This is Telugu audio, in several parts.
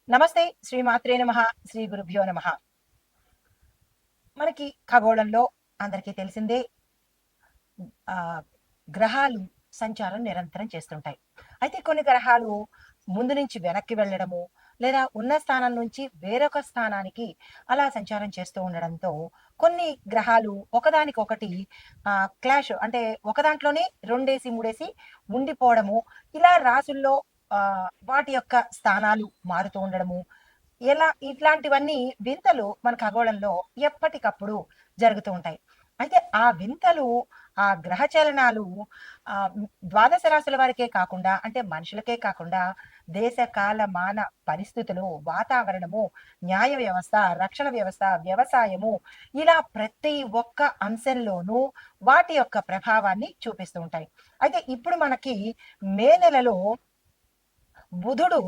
నమస్తే. శ్రీ మాత్రే నమః. శ్రీ గురుభ్యో నమః. మనకి ఖగోళంలో అందరికీ తెలిసిందే. ఆహ్, గ్రహాలు సంచారం నిరంతరం చేస్తుంటాయి. అయితే కొన్ని గ్రహాలు ముందు నుంచి వెనక్కి వెళ్ళడము, లేదా ఉన్న స్థానం నుంచి వేరొక స్థానానికి అలా సంచారం చేస్తూ ఉండడంతో కొన్ని గ్రహాలు ఒకదానికొకటి క్లాష్ అంటే ఒక దాంట్లోనే రెండేసి, మూడేసి ఉండిపోవడము, ఇలా రాసుల్లో వాటి యొక్క స్థానాలు మారుతూ ఉండడము, ఇట్లాంటివన్నీ వింతలు మన ఖగోళంలో ఎప్పటికప్పుడు జరుగుతూ ఉంటాయి. అయితే ఆ వింతలు, ఆ గ్రహ చలనాలు ద్వాదశ రాశుల వారికే కాకుండా, అంటే మనుషులకే కాకుండా, దేశ, కాల, మాన పరిస్థితులు, వాతావరణము, న్యాయ వ్యవస్థ, రక్షణ వ్యవస్థ, వ్యవసాయము, ఇలా ప్రతి ఒక్క అంశంలోనూ వాటి యొక్క ప్రభావాన్ని చూపిస్తూ ఉంటాయి. అయితే ఇప్పుడు మనకి మే నెలలో బుధుడు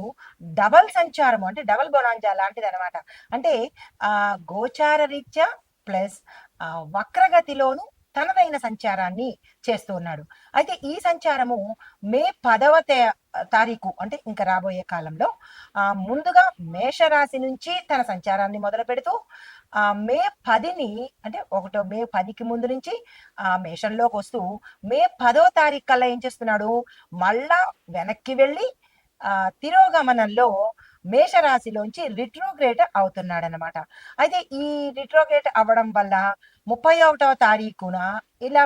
డబల్ సంచారము అంటే డబల్ బొనాంజా లాంటిదనమాట. అంటే గోచార రీత్యా ప్లస్ వక్రగతిలోను తనదైన సంచారాన్ని చేస్తూ ఉన్నాడు. అయితే ఈ సంచారము మే 10వ తారీఖు అంటే ఇంక రాబోయే కాలంలో ముందుగా మేషరాశి నుంచి తన సంచారాన్ని మొదలుపెడుతూ మే 10ని అంటే మే 10కి ముందు నుంచి మేషంలోకి వస్తూ మే 10వ తారీఖు కల్లా ఏం చేస్తున్నాడు, మళ్ళా వెనక్కి వెళ్ళి తిరోగమనంలో మేషరాశిలోంచి రిట్రోగ్రేట్ అవుతున్నాడనమాట. అయితే ఈ రిట్రోగ్రేట్ అవ్వడం వల్ల 31వ తారీఖున ఇలా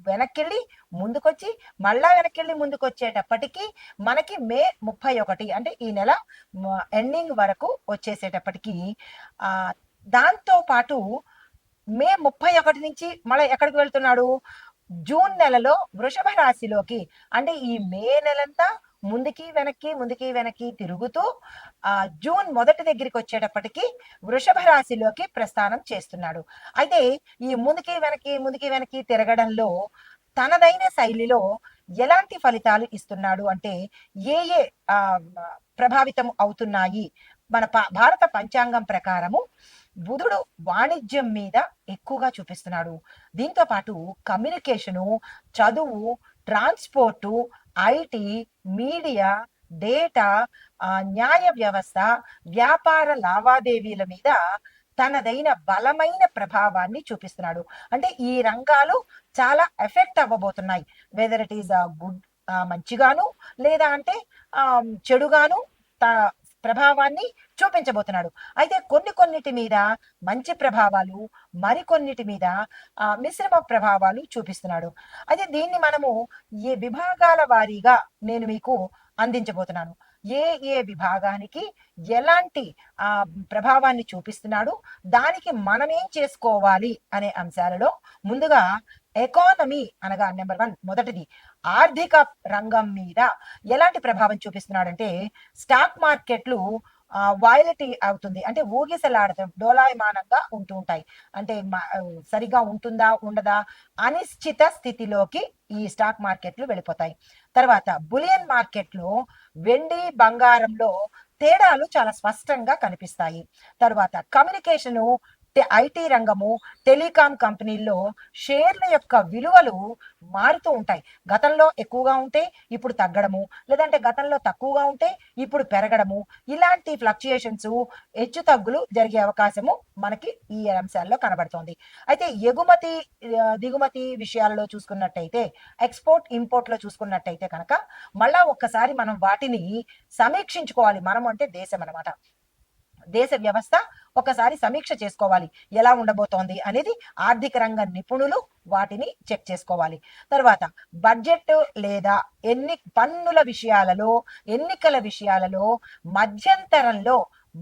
వెనక్కెళ్ళి ముందుకొచ్చి మళ్ళా వెనక్కెళ్ళి ముందుకొచ్చేటప్పటికి మనకి మే 31 అంటే ఈ నెల ఎండింగ్ వరకు వచ్చేసేటప్పటికి దాంతో పాటు మే 31 నుంచి మళ్ళీ ఎక్కడికి వెళ్తున్నాడు, జూన్ నెలలో వృషభ రాశిలోకి, అంటే ఈ మే నెలంతా ముందుకి వెనక్కి ముందుకి వెనక్కి తిరుగుతూ జూన్ మొదటి దగ్గరికి వచ్చేటప్పటికి వృషభ రాశిలోకి ప్రస్థానం చేస్తున్నాడు. అయితే ఈ ముందుకి వెనక్కి ముందుకి వెనక్కి తిరగడంలో తనదైన శైలిలో ఎలాంటి ఫలితాలు ఇస్తున్నాడు అంటే ఏ ఏ ప్రభావితం అవుతున్నాయి. మన భారత పంచాంగం ప్రకారము బుధుడు వాణిజ్యం మీద ఎక్కువగా చూపిస్తున్నాడు. దీంతో పాటు కమ్యూనికేషను, చదువు, ట్రాన్స్పోర్టు, ఐటీ, మీడియా, డేటా, న్యాయ వ్యవస్థ, వ్యాపార లావాదేవీల మీద తనదైన బలమైన ప్రభావాన్ని చూపిస్తున్నాడు. అంటే ఈ రంగాలు చాలా effect అవ్వబోతున్నాయి. Whether it is good, మంచిగాను, లేదా అంటే చెడుగాను ప్రభావాన్ని చూపించబోతున్నాడు. అయితే కొన్నిటి మీద మంచి ప్రభావాలు, మరికొన్నిటి మీద మిశ్రమ ప్రభావాలు చూపిస్తున్నాడు. అయితే దీన్ని మనము ఏ విభాగాల వారీగా నేను మీకు అందించబోతున్నాను. ఏ ఏ విభాగానికి ఎలాంటి ప్రభావాన్ని చూపిస్తున్నాడు, దానికి మనమేం చేసుకోవాలి అనే అంశాలలో ముందుగా ఎకానమీ అనగా నెంబర్ 1 మొదటిది ఆర్థిక రంగం మీద ఎలాంటి ప్రభావం చూపిస్తున్నాడంటే స్టాక్ మార్కెట్లు వాయిలటీ అవుతుంది, అంటే ఊగిసలాడతాం, డోలాయమానంగా ఉంటూ ఉంటాయి. అంటే సరిగా ఉంటుందా ఉండదా అనిశ్చిత స్థితిలోకి ఈ స్టాక్ మార్కెట్లు వెళ్ళిపోతాయి. తర్వాత బులియన్ మార్కెట్లో వెండి బంగారంలో తేడాలు చాలా స్పష్టంగా కనిపిస్తాయి. తర్వాత కమ్యూనికేషను, ఐటీ రంగము, టెలికాం కంపెనీల్లో షేర్ల యొక్క విలువలు మారుతూ ఉంటాయి. గతంలో ఎక్కువగా ఉంటే ఇప్పుడు తగ్గడము, లేదంటే గతంలో తక్కువగా ఉంటే ఇప్పుడు పెరగడము, ఇలాంటి ఫ్లక్చుయేషన్స్, హెచ్చు తగ్గులు జరిగే అవకాశము మనకి ఈ అంశాల్లో కనబడుతోంది. అయితే ఎగుమతి దిగుమతి విషయాల్లో చూసుకున్నట్టయితే, ఎక్స్పోర్ట్ ఇంపోర్ట్ లో చూసుకున్నట్టయితే కనుక మళ్ళా ఒక్కసారి మనం వాటిని సమీక్షించుకోవాలి. మనం అంటే దేశం అనమాట. దేశ వ్యవస్థ ఒకసారి సమీక్ష చేసుకోవాలి, ఎలా ఉండబోతోంది అనేది ఆర్థిక రంగ నిపుణులు వాటిని చెక్ చేసుకోవాలి. తర్వాత బడ్జెట్ లేదా పన్నుల విషయాలలో, ఎన్నికల విషయాలలో మధ్యంతరంలో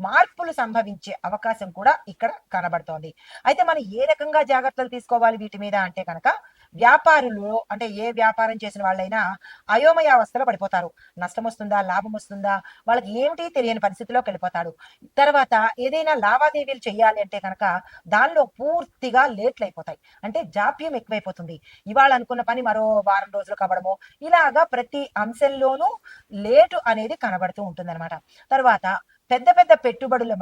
మార్పులు సంభవించే అవకాశం కూడా ఇక్కడ కనబడుతోంది. అయితే మనం ఏ రకంగా జాగ్రత్తలు తీసుకోవాలి వీటి మీద అంటే కనుక, వ్యాపారులు అంటే ఏ వ్యాపారం చేసిన వాళ్ళైనా అయోమయావస్థలో పడిపోతారు. నష్టం వస్తుందా, లాభం వస్తుందా, వాళ్ళకి ఏమిటి తెలియని పరిస్థితిలోకి వెళ్ళిపోతాడు. తర్వాత ఏదైనా లావాదేవీలు చేయాలి అంటే కనుక దానిలో పూర్తిగా లేట్లు అయిపోతాయి, అంటే జాప్యం ఎక్కువైపోతుంది. ఇవాళ అనుకున్న పని మరో వారం రోజులు కావడము, ఇలాగా ప్రతి అంశంలోనూ లేటు అనేది కనబడుతూ ఉంటుందన్నమాట. తర్వాత పెద్ద పెద్ద పెట్టుబడులు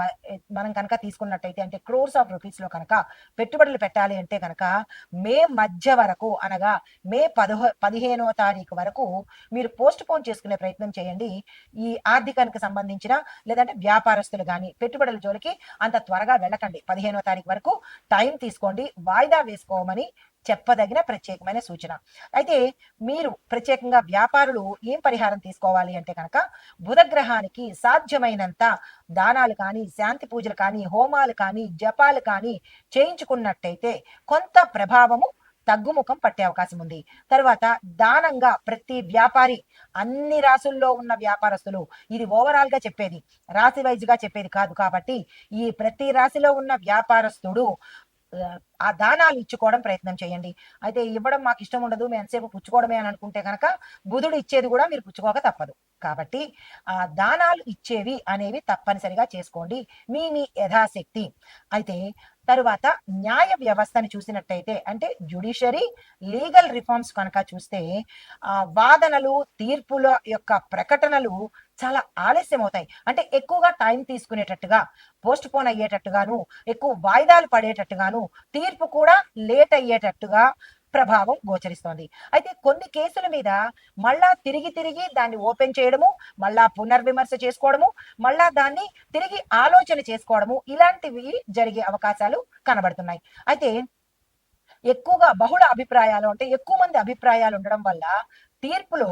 మనం కనుక తీసుకున్నట్టయితే అంటే క్రోర్స్ ఆఫ్ రూపీస్ లో కనుక పెట్టుబడులు పెట్టాలి అంటే కనుక మే మధ్య వరకు అనగా మే 15వ తారీఖు వరకు మీరు పోస్ట్ పోన్ చేసుకునే ప్రయత్నం చేయండి. ఈ ఆర్థికానికి సంబంధించిన లేదంటే వ్యాపారస్తులు కానీ పెట్టుబడుల జోలికి అంత త్వరగా వెళ్ళకండి. 15వ తారీఖు వరకు టైం తీసుకోండి, వాయిదా వేసుకోమని చెప్పదగిన ప్రత్యేకమైన సూచన. అయితే మీరు ప్రత్యేకంగా వ్యాపారులు ఏం పరిహారం తీసుకోవాలి అంటే కనుక బుధగ్రహానికి సాధ్యమైనంత దానాలు కానీ, శాంతి పూజలు కానీ, హోమాలు కానీ, జపాలు కానీ చేయించుకున్నట్టయితే కొంత ప్రభావము తగ్గుముఖం పట్టే అవకాశం ఉంది. తర్వాత దానంగా ప్రతి వ్యాపారి, అన్ని రాసుల్లో ఉన్న వ్యాపారస్తులు, ఇది ఓవరాల్ గా చెప్పేది, రాశి వైజ్ గా చెప్పేది కాదు కాబట్టి ఈ ప్రతి రాశిలో ఉన్న వ్యాపారస్తుడు ఆ దానాలు ఇచ్చుకోవడం ప్రయత్నం చేయండి. అయితే ఇవ్వడం మాకు ఇష్టం ఉండదు, మేము ఎంతసేపు పుచ్చుకోవడమే అని అనుకుంటే కనుక బుధుడు ఇచ్చేది కూడా మీరు పుచ్చుకోక తప్పదు. కాబట్టి ఆ దానాలు ఇచ్చేవి అనేవి తప్పనిసరిగా చేసుకోండి మీ యథాశక్తి. అయితే తరువాత న్యాయ వ్యవస్థని చూసినట్టయితే అంటే జ్యుడిషియరీ లీగల్ రిఫార్మ్స్ కనుక చూస్తే వాదనలు తీర్పుల యొక్క ప్రకటనలు చాలా ఆలస్యం అవుతాయి. అంటే ఎక్కువగా టైం తీసుకునేటట్టుగా, పోస్ట్ పోన్ అయ్యేటట్టుగాను, ఎక్కువ వాయిదాలు పడేటట్టుగాను, తీర్పు కూడా లేట్ అయ్యేటట్టుగా ప్రభావం గోచరిస్తోంది. అయితే కొన్ని కేసుల మీద మళ్ళా తిరిగి తిరిగి దాన్ని ఓపెన్ చేయడము, మళ్ళా పునర్విమర్శ చేసుకోవడము, మళ్ళా దాన్ని తిరిగి ఆలోచన చేసుకోవడము, ఇలాంటివి జరిగే అవకాశాలు కనబడుతున్నాయి. అయితే ఎక్కువగా బహుళ అభిప్రాయాలు అంటే ఎక్కువ మంది అభిప్రాయాలు ఉండడం వల్ల తీర్పులో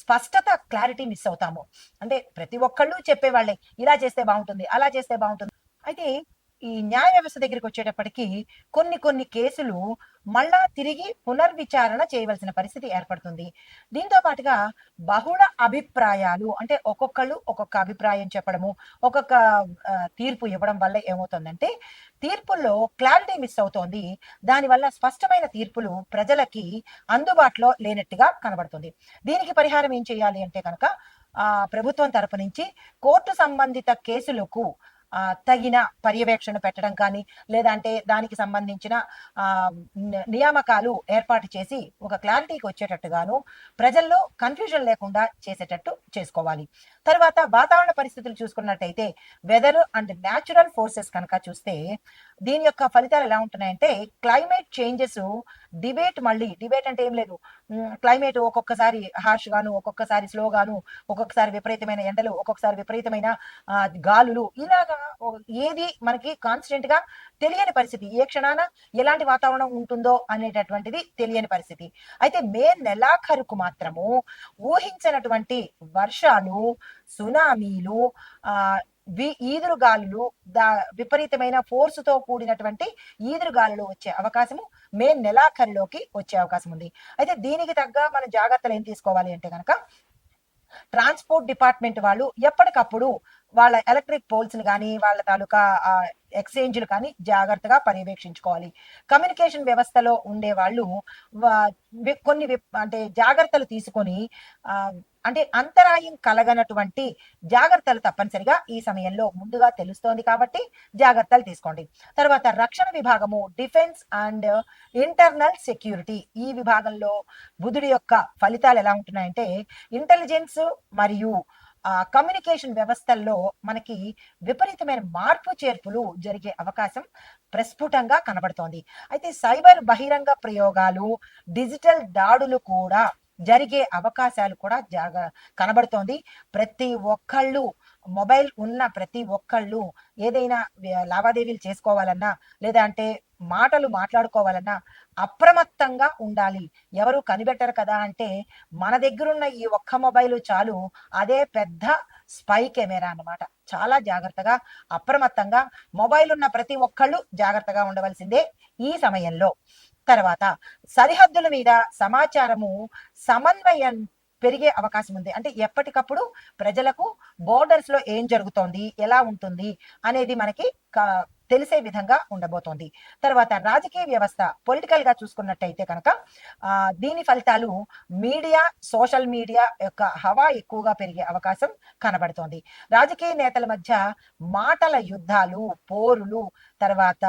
స్పష్టత, క్లారిటీ మిస్ అవుతాము. అంటే ప్రతి ఒక్కళ్ళు చెప్పేవాళ్ళే ఇలా చేస్తే బాగుంటుంది, అలా చేస్తే బాగుంటుంది. అయితే ఈ న్యాయ వ్యవస్థ దగ్గరికి వచ్చేటప్పటికి కొన్ని కొన్ని కేసులు మళ్ళా తిరిగి పునర్విచారణ చేయవలసిన పరిస్థితి ఏర్పడుతుంది. దీంతో పాటుగా బహుళ అభిప్రాయాలు అంటే ఒక్కొక్కళ్ళు ఒక్కొక్క అభిప్రాయం చెప్పడము, ఒక్కొక్క తీర్పు ఇవ్వడం వల్ల ఏమవుతుందంటే తీర్పుల్లో క్లారిటీ మిస్ అవుతోంది. దానివల్ల స్పష్టమైన తీర్పులు ప్రజలకి అందుబాటులో లేనట్టుగా కనబడుతుంది. దీనికి పరిహారం ఏం చేయాలి అంటే కనుక ప్రభుత్వం తరపు నుంచి కోర్టు సంబంధిత కేసులకు తగిన పర్యవేక్షణ పెట్టడం కానీ, లేదంటే దానికి సంబంధించిన నియామకాలు ఏర్పాటు చేసి ఒక క్లారిటీకి వచ్చేటట్టుగాను, ప్రజల్లో కన్ఫ్యూజన్ లేకుండా చేసేటట్టు చేసుకోవాలి. తర్వాత వాతావరణ పరిస్థితులు చూసుకున్నట్టయితే వెదర్ అండ్ న్యాచురల్ ఫోర్సెస్ కనుక చూస్తే దీని యొక్క ఫలితాలు ఎలా ఉంటున్నాయంటే క్లైమేట్ చేంజెస్, డిబేట్ అంటే ఏం లేదు, క్లైమేట్ ఒక్కొక్కసారి హార్ష్ గాను, ఒక్కొక్కసారి స్లో గాను, ఒక్కొక్కసారి విపరీతమైన ఎండలు, ఒక్కొక్కసారి విపరీతమైన గాలులు, ఇలాగా ఏది మనకి కాన్స్టెంట్ గా తెలియని పరిస్థితి, ఏ క్షణాన ఎలాంటి వాతావరణం ఉంటుందో అనేటటువంటిది తెలియని పరిస్థితి. అయితే మే నెలాఖరుకు మాత్రము ఊహించినటువంటి వర్షాలు, సునామీలు, ఈదురుగాలులు, విపరీతమైన ఫోర్సుతో కూడినటువంటి ఈదురుగాలులు వచ్చే అవకాశము మే నెలాఖరులోకి వచ్చే అవకాశం ఉంది. అయితే దీనికి తగ్గ మన జాగ్రత్తలు ఏం తీసుకోవాలి అంటే కనుక ట్రాన్స్పోర్ట్ డిపార్ట్మెంట్ వాళ్ళు ఎప్పటికప్పుడు వాళ్ళ ఎలక్ట్రిక్ పోల్స్ ని కానీ, వాళ్ళ తాలూకా ఎక్స్చేంజ్లు కానీ జాగ్రత్తగా పర్యవేక్షించుకోవాలి. కమ్యూనికేషన్ వ్యవస్థలో ఉండే వాళ్ళు కొన్ని అంటే జాగ్రత్తలు తీసుకొని అంటే అంతరాయం కలగనటువంటి జాగ్రత్తలు తప్పనిసరిగా ఈ సమయంలో ముందుగా తెలుస్తోంది కాబట్టి జాగ్రత్తలు తీసుకోండి. తర్వాత రక్షణ విభాగము, డిఫెన్స్ అండ్ ఇంటర్నల్ సెక్యూరిటీ, ఈ విభాగంలో బుధుడి యొక్క ఫలితాలు ఎలా ఉంటున్నాయంటే ఇంటెలిజెన్స్ మరియు కమ్యూనికేషన్ వ్యవస్థల్లో మనకి విపరీతమైన మార్పు చేర్పులు జరిగే అవకాశం ప్రస్ఫుటంగా కనబడుతోంది. అయితే సైబర్ బహిరంగ ప్రయోగాలు, డిజిటల్ దాడులు కూడా జరిగే అవకాశాలు కూడా కనబడుతోంది. ప్రతి ఒక్కళ్ళు మొబైల్ ఉన్న ప్రతి ఒక్కళ్ళు ఏదైనా లావాదేవీలు చేసుకోవాలన్నా, లేదా అంటే మాటలు మాట్లాడుకోవాలన్నా అప్రమత్తంగా ఉండాలి. ఎవరు కనిపెట్టరు కదా అంటే మన దగ్గరున్న ఈ ఒక్క మొబైల్ చాలు, అదే పెద్ద స్పై కెమెరా అన్నమాట. చాలా జాగ్రత్తగా, అప్రమత్తంగా మొబైల్ ఉన్న ప్రతి ఒక్కళ్ళు జాగ్రత్తగా ఉండవలసిందే ఈ సమయంలో. తర్వాత సరిహద్దుల మీద సమాచారము సమన్వయం పెరిగే అవకాశం ఉంది. అంటే ఎప్పటికప్పుడు ప్రజలకు బోర్డర్స్ లో ఏం జరుగుతోంది, ఎలా ఉంటుంది అనేది మనకి తెలిసే విధంగా ఉండబోతోంది. తర్వాత రాజకీయ వ్యవస్థ, పొలిటికల్ గా చూసుకున్నట్టయితే కనుక దీని ఫలితాలు మీడియా, సోషల్ మీడియా యొక్క హవా ఎక్కువగా పెరిగే అవకాశం కనబడుతోంది. రాజకీయ నేతల మధ్య మాటల యుద్ధాలు, పోరులు, తర్వాత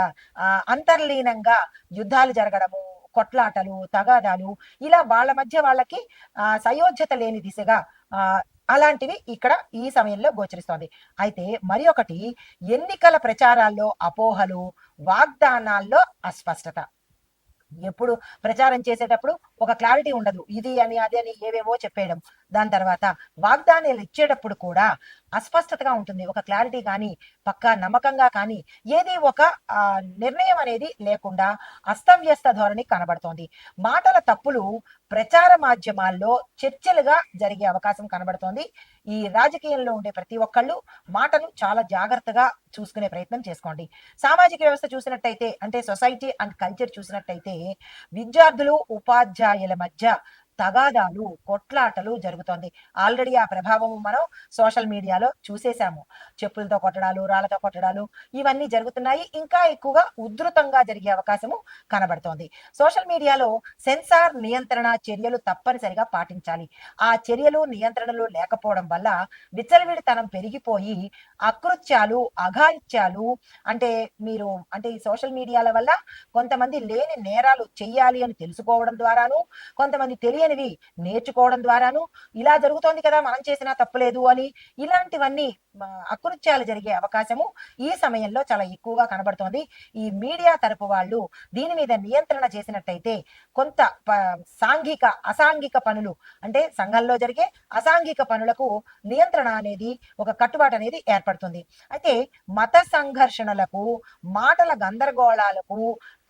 అంతర్లీనంగా యుద్ధాలు జరగడము, కొట్లాటలు, తగాదాలు, ఇలా వాళ్ళ మధ్య వాళ్ళకి సయోధ్యత లేని దిశగా అలాంటివి ఇక్కడ ఈ సమయంలో గోచరిస్తోంది. అయితే మరి ఒకటి, ఎన్నికల ప్రచారాల్లో అపోహలు, వాగ్దానాల్లో అస్పష్టత. ఎప్పుడు ప్రచారం చేసేటప్పుడు ఒక క్లారిటీ ఉండదు. ఇది అని, అది అని ఏవేవో చెప్పేయడం. దాని తర్వాత వాగ్దానాలు ఇచ్చేటప్పుడు కూడా అస్పష్టతగా ఉంటుంది. ఒక క్లారిటీ కానీ, పక్కా నమ్మకంగా కానీ, ఏది ఒక నిర్ణయం అనేది లేకుండా అస్తవ్యస్త ధోరణి కనబడుతోంది. మాటల తప్పులు ప్రచార మాధ్యమాల్లో చర్చలుగా జరిగే అవకాశం కనబడుతోంది. ఈ రాజకీయంలో ఉండే ప్రతి ఒక్కళ్ళు మాటను చాలా జాగ్రత్తగా చూసుకునే ప్రయత్నం చేసుకోండి. సామాజిక వ్యవస్థ చూసినట్టయితే, అంటే సొసైటీ అండ్ కల్చర్ చూసినట్టయితే, విద్యార్థులు ఉపాధ్యాయుల మధ్య తగాదాలు, కొట్లాటలు జరుగుతోంది. ఆల్రెడీ ఆ ప్రభావం మనం సోషల్ మీడియాలో చూసేశాము. చెప్పులతో కొట్టడాలు, రాళ్లతో కొట్టడాలు ఇవన్నీ జరుగుతున్నాయి. ఇంకా ఎక్కువగా ఉధృతంగా జరిగే అవకాశము కనబడుతోంది. సోషల్ మీడియాలో సెన్సార్ నియంత్రణ చర్యలు తప్పనిసరిగా పాటించాలి. ఆ చర్యలు, నియంత్రణలు లేకపోవడం వల్ల విచ్చలవిడితనం పెరిగిపోయి అకృత్యాలు, అఘాయిత్యాలు, అంటే మీరు అంటే ఈ సోషల్ మీడియాల వల్ల కొంతమంది లేని నేరాలు చెయ్యాలి అని తెలుసుకోవడం ద్వారాను, కొంతమంది తెలియనివి నేర్చుకోవడం ద్వారాను, ఇలా జరుగుతోంది కదా మనం చేసినా తప్పులేదు అని ఇలాంటివన్నీ అకృత్యాలు జరిగే అవకాశము ఈ సమయంలో చాలా ఎక్కువగా కనబడుతోంది. ఈ మీడియా తరపు వాళ్ళు దీని మీద నియంత్రణ చేసినట్టయితే కొంత సాంఘిక అసాంఘిక పనులు, అంటే సంఘంలో జరిగే అసాంఘిక పనులకు నియంత్రణ అనేది, ఒక కట్టుబాటు అనేది ఏర్పడుతుంది. అయితే మత సంఘర్షణలకు, మాటల గందరగోళాలకు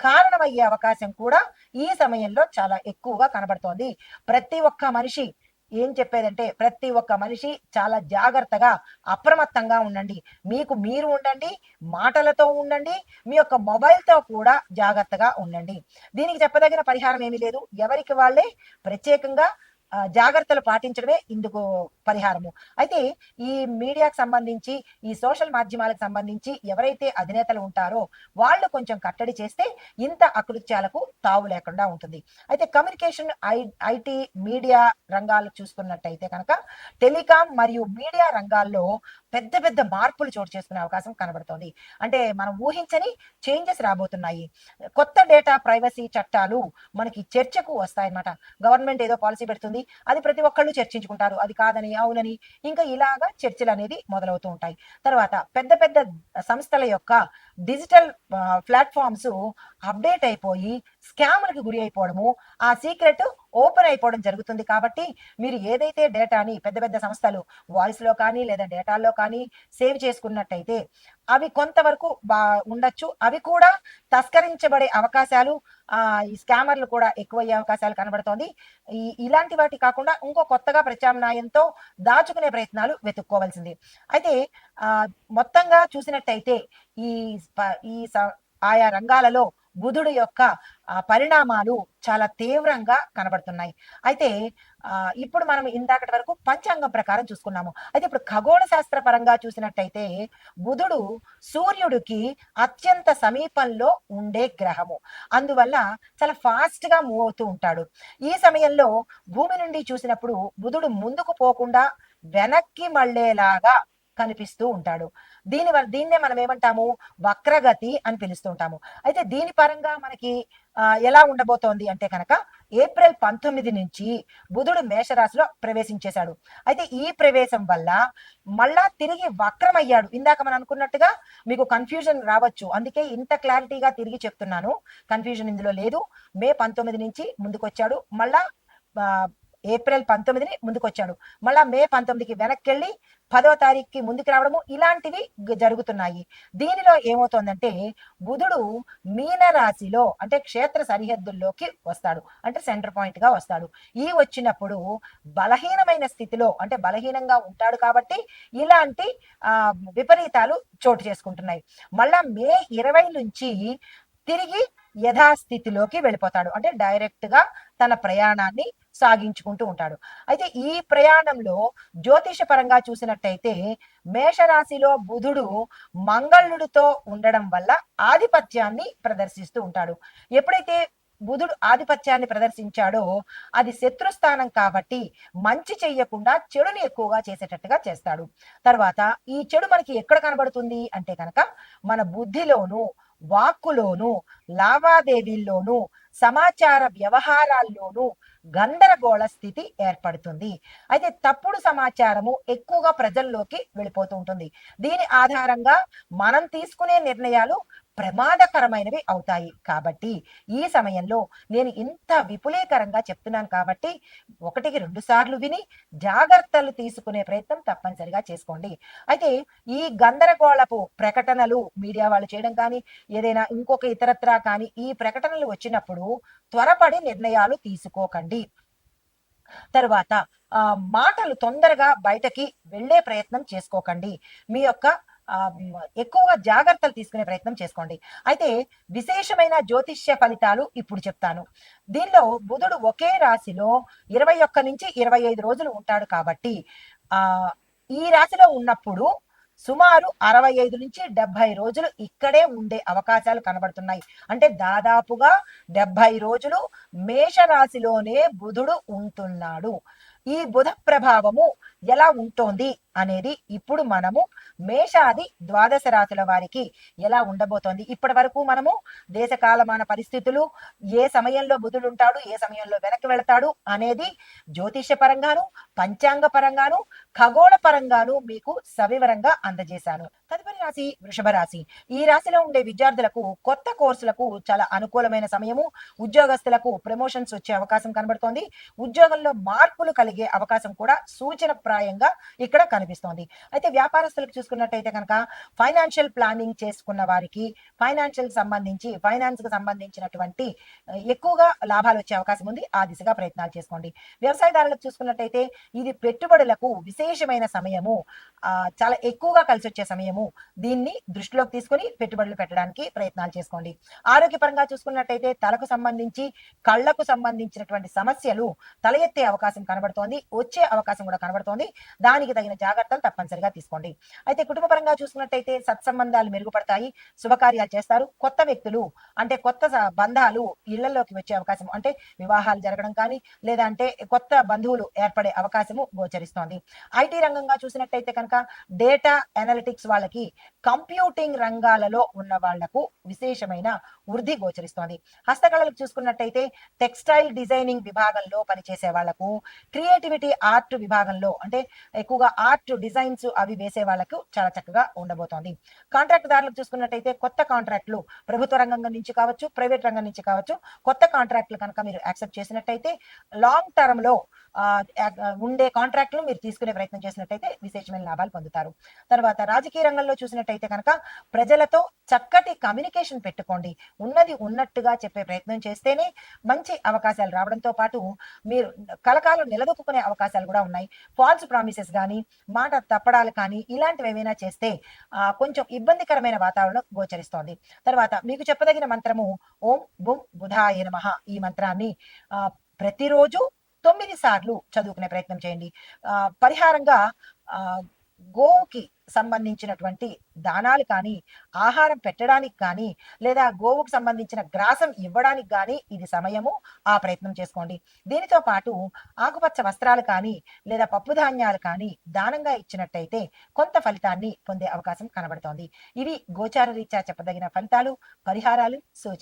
కారణమయ్యే అవకాశం కూడా ఈ సమయంలో చాలా ఎక్కువగా కనబడుతోంది. ప్రతి ఒక్క మనిషి ఏం చెప్పేదంటే, ప్రతి ఒక్క మనిషి చాలా జాగ్రత్తగా, అప్రమత్తంగా ఉండండి. మీకు మీరు ఉండండి, మాటలతో ఉండండి, మీ యొక్క మొబైల్తో కూడా జాగ్రత్తగా ఉండండి. దీనికి చెప్పదగిన పరిహారం ఏమీ లేదు. ఎవరికి వాళ్ళే ప్రత్యేకంగా జాగ్రత్తలు పాటించడమే ఇందుకు పరిహారము. అయితే ఈ మీడియాకు సంబంధించి, ఈ సోషల్ మాధ్యమాలకు సంబంధించి ఎవరైతే అధినేతలు ఉంటారో వాళ్ళు కొంచెం కట్టడి చేస్తే ఇంత అకృత్యాలకు తావు లేకుండా ఉంటుంది. అయితే కమ్యూనికేషన్, ఐటీ, మీడియా రంగాలు చూసుకున్నట్టయితే కనుక టెలికాం మరియు మీడియా రంగాల్లో పెద్ద పెద్ద మార్పులు చోటు చేసుకునే అవకాశం కనబడుతోంది. అంటే మనం ఊహించని చేంజెస్ రాబోతున్నాయి. కొత్త డేటా ప్రైవసీ చట్టాలు మనకి చర్చకు వస్తాయన్నమాట. గవర్నమెంట్ ఏదో పాలసీ పెడుతుంది, అది ప్రతి ఒక్కళ్ళు చర్చించుకుంటారు. అది కాదని, అవునని, ఇంకా ఇలాగా చర్చలు అనేది మొదలవుతూ ఉంటాయి. తర్వాత పెద్ద పెద్ద సంస్థల యొక్క డిజిటల్ ప్లాట్ఫామ్స్ అప్డేట్ అయిపోయి స్కామ్లకు గురి అయిపోవడము, ఆ సీక్రెట్ ఓపెన్ అయిపోవడం జరుగుతుంది. కాబట్టి మీరు ఏదైతే డేటాని పెద్ద పెద్ద సంస్థలు వాయిస్లో కానీ లేదా డేటాల్లో కానీ సేవ్ చేసుకున్నట్టయితే అవి కొంతవరకు ఉండొచ్చు. అవి కూడా తస్కరించబడే అవకాశాలు, ఈ స్కామర్లు కూడా ఎక్కువయ్యే అవకాశాలు కనబడుతోంది. ఇలాంటి వాటి కాకుండా ఇంకో కొత్తగా ప్రత్యామ్నాయంతో దాచుకునే ప్రయత్నాలు వెతుక్కోవాల్సింది. అయితే మొత్తంగా చూసినట్టయితే ఈ ఈ ఆయా రంగాలలో బుధుడు యొక్క పరిణామాలు చాలా తీవ్రంగా కనబడుతున్నాయి. అయితే ఇప్పుడు మనం ఇందాకటి వరకు పంచాంగం ప్రకారం చూసుకున్నాము. అయితే ఇప్పుడు ఖగోళ శాస్త్ర పరంగా చూసినట్టయితే బుధుడు సూర్యుడికి అత్యంత సమీపంలో ఉండే గ్రహము. అందువల్ల చాలా ఫాస్ట్ గా మూవ్ అవుతూ ఉంటాడు. ఈ సమయంలో భూమి నుండి చూసినప్పుడు బుధుడు ముందుకు పోకుండా వెనక్కి మళ్ళేలాగా కనిపిస్తూ ఉంటాడు. దీన్నే మనం ఏమంటాము, వక్రగతి అని పిలుస్తుంటాము. అయితే దీని పరంగా మనకి ఎలా ఉండబోతోంది అంటే కనుక, ఏప్రిల్ 19 నుంచి బుధుడు మేషరాశిలో ప్రవేశించేశాడు. అయితే ఈ ప్రవేశం వల్ల మళ్ళా తిరిగి వక్రమయ్యాడు. ఇందాక మనం అనుకున్నట్టుగా మీకు కన్ఫ్యూజన్ రావచ్చు, అందుకే ఇంత క్లారిటీగా తిరిగి చెప్తున్నాను. కన్ఫ్యూజన్ ఇందులో లేదు. మే 19 నుంచి ముందుకొచ్చాడు, మళ్ళా ఏప్రిల్ 19ని ముందుకొచ్చాడు, మళ్ళా మే 19కి వెనక్కి వెళ్ళి 10వ తారీఖుకి ముందుకు రావడము, ఇలాంటివి జరుగుతున్నాయి. దీనిలో ఏమవుతోందంటే బుధుడు మీన రాశిలో, అంటే క్షేత్ర సరిహద్దుల్లోకి వస్తాడు, అంటే సెంటర్ పాయింట్ గా వస్తాడు. ఈ వచ్చినప్పుడు బలహీనమైన స్థితిలో, అంటే బలహీనంగా ఉంటాడు కాబట్టి ఇలాంటి విపరీతాలు చోటు చేసుకుంటున్నాయి. మళ్ళా మే 20 నుంచి తిరిగి యథాస్థితిలోకి వెళ్ళిపోతాడు, అంటే డైరెక్ట్ గా తన ప్రయాణాన్ని సాగించుకుంటూ ఉంటాడు. అయితే ఈ ప్రయాణంలో జ్యోతిష పరంగా చూసినట్టయితే మేషరాశిలో బుధుడు మంగళుడితో ఉండడం వల్ల ఆధిపత్యాన్ని ప్రదర్శిస్తూ ఉంటాడు. ఎప్పుడైతే బుధుడు ఆధిపత్యాన్ని ప్రదర్శించాడో అది శత్రుస్థానం కాబట్టి మంచి చెయ్యకుండా చెడుని ఎక్కువగా చేసేటట్టుగా చేస్తాడు. తర్వాత ఈ చెడు మనకి ఎక్కడ కనబడుతుంది అంటే కనుక మన బుద్ధిలోను, వాక్కులోను, లావాదేవీల్లోనూ, సమాచార వ్యవహారాల్లోనూ గందరగోళ స్థితి ఏర్పడుతుంది. అయితే తప్పుడు సమాచారము ఎక్కువగా ప్రజల్లోకి వెళ్ళిపోతూ ఉంటుంది. దీని ఆధారంగా మనం తీసుకునే నిర్ణయాలు ప్రమాదకరమైనవి అవుతాయి. కాబట్టి ఈ సమయంలో నేను ఇంత విపులీకరంగా చెప్తున్నాను కాబట్టి ఒకటికి 2 సార్లు విని జాగ్రత్తలు తీసుకునే ప్రయత్నం తప్పనిసరిగా చేసుకోండి. అయితే ఈ గందరగోళపు ప్రకటనలు మీడియా వాళ్ళు చేయడం కానీ, ఏదైనా ఇంకొక ఇతరత్రా కానీ ఈ ప్రకటనలు వచ్చినప్పుడు త్వరపడి నిర్ణయాలు తీసుకోకండి. తరువాత మాటలు తొందరగా బయటకి వెళ్ళే ప్రయత్నం చేసుకోకండి. మీ యొక్క ఎక్కువగా జాగ్రత్తలు తీసుకునే ప్రయత్నం చేసుకోండి. అయితే విశేషమైన జ్యోతిష్య ఫలితాలు ఇప్పుడు చెప్తాను. దీనిలో బుధుడు ఒకే రాశిలో 21-25 రోజులు ఉంటాడు కాబట్టి ఈ రాశిలో ఉన్నప్పుడు సుమారు 65-70 రోజులు ఇక్కడే ఉండే అవకాశాలు కనబడుతున్నాయి. అంటే దాదాపుగా 70 రోజులు మేషరాశిలోనే బుధుడు ఉంటున్నాడు. ఈ బుధ ప్రభావము ఎలా ఉంటోంది అనేది ఇప్పుడు మనము మేషాది ద్వాదశ రాశుల వారికి ఎలా ఉండబోతోంది. ఇప్పటి వరకు మనము దేశకాలమాన పరిస్థితులు, ఏ సమయంలో బుధుడు ఉంటాడు, ఏ సమయంలో వెనక్కి వెళతాడు అనేది జ్యోతిష పరంగాను, పంచాంగ పరంగాను, ఖగోళ పరంగాను మీకు సవివరంగా అందజేశాను. తదుపరి రాశి వృషభ రాశి. ఈ రాశిలో ఉండే విద్యార్థులకు కొత్త కోర్సులకు చాలా అనుకూలమైన సమయము. ఉద్యోగస్తులకు ప్రమోషన్స్ వచ్చే అవకాశం కనబడుతోంది. ఉద్యోగంలో మార్పులు కలిగే అవకాశం కూడా సూచన ప్రాయంగా ఇక్కడ కనిపిస్తోంది. అయితే వ్యాపారస్తులకు చూసుకున్నట్టయితే కనుక ఫైనాన్షియల్ ప్లానింగ్ చేసుకున్న వారికి ఫైనాన్స్ కి సంబంధించినటువంటి ఎక్కువగా లాభాలు వచ్చే అవకాశం ఉంది. ఆ దిశగా ప్రయత్నాలు చేసుకోండి. వ్యవసాయదారులకు చూసుకున్నట్టయితే ఇది పెట్టుబడులకు విశేషమైన సమయము. చాలా ఎక్కువగా కలిసి వచ్చే సమయము. దీన్ని దృష్టిలోకి తీసుకుని పెట్టుబడులు పెట్టడానికి ప్రయత్నాలు చేసుకోండి. ఆరోగ్యపరంగా చూసుకున్నట్టయితే తలకు సంబంధించి కళ్లకు సంబంధించినటువంటి సమస్యలు తల ఎత్తే అవకాశం కనబడుతోంది. వచ్చే అవకాశం కూడా కనబడుతోంది. దానికి తగిన జాగ్రత్తలు తప్పనిసరిగా తీసుకోండి. అయితే కుటుంబ పరంగా చూసుకున్నట్టయితే సత్సంబంధాలు మెరుగుపడతాయి. శుభకార్యాలు చేస్తారు. కొత్త వ్యక్తులు అంటే కొత్త బంధాలు ఇళ్లలోకి వచ్చే అవకాశం, అంటే వివాహాలు జరగడం కానీ లేదా అంటే కొత్త బంధువులు ఏర్పడే అవకాశము గోచరిస్తోంది. ఐటీ రంగంగా చూసినట్టయితే కనుక డేటా అనలిటిక్స్ వాళ్ళకి, కంప్యూటింగ్ రంగాలలో ఉన్న వాళ్లకు విశేషమైన వృద్ధి గోచరిస్తోంది. హస్తకళలకు చూసుకున్నట్టయితే టెక్స్టైల్ డిజైనింగ్ విభాగంలో పనిచేసే వాళ్లకు, క్రియేటివిటీ ఆర్ట్ విభాగంలో అంటే ఎక్కువగా ఆర్ట్ డిజైన్స్ అవి వేసే వాళ్లకు చాలా చక్కగా ఉండబోతోంది. కాంట్రాక్ట్ దారులకు చూసుకున్నట్టయితే కొత్త కాంట్రాక్టులు ప్రభుత్వ రంగం నుంచి కావచ్చు, ప్రైవేట్ రంగం నుంచి కావచ్చు, కొత్త కాంట్రాక్టులు కనుక మీరు యాక్సెప్ట్ చేసినట్టయితే లాంగ్ టర్మ్ లో ఉండే కాంట్రాక్టులు మీరు తీసుకునే ప్రయత్నం చేసినట్టయితే విశేషమైన లాభాలు పొందుతారు. తర్వాత రాజకీయ రంగంలో చూసినట్టయితే కనుక ప్రజలతో చక్కటి కమ్యూనికేషన్ పెట్టుకోండి. ఉన్నది ఉన్నట్టుగా చెప్పే ప్రయత్నం చేస్తేనే మంచి అవకాశాలు రావడంతో పాటు మీరు కలకాలం నిలదొక్కునే అవకాశాలు కూడా ఉన్నాయి. ఫాల్స్ ప్రామిసెస్ కానీ, మాట తప్పడాలు కానీ ఇలాంటివి ఏమైనా చేస్తే కొంచెం ఇబ్బందికరమైన వాతావరణం గోచరిస్తోంది. తర్వాత మీకు చెప్పదగిన మంత్రము ఓం బుం బుధాయ నమః. ఈ మంత్రాన్ని ప్రతిరోజు 9 సార్లు చదువుకునే ప్రయత్నం చేయండి. పరిహారంగా గోవుకి సంబంధించినటువంటి దానాలు కానీ, ఆహారం పెట్టడానికి కానీ, లేదా గోవుకు సంబంధించిన గ్రాసం ఇవ్వడానికి కానీ ఇది సమయము. ఆ ప్రయత్నం చేసుకోండి. దీనితో పాటు ఆకుపచ్చ వస్త్రాలు కానీ లేదా పప్పు ధాన్యాలు కానీ దానంగా ఇచ్చినట్టయితే కొంత ఫలితాన్ని పొందే అవకాశం కనబడుతోంది. ఇవి గోచార రీత్యా చెప్పదగిన ఫలితాలు, పరిహారాలు, సూచనలు.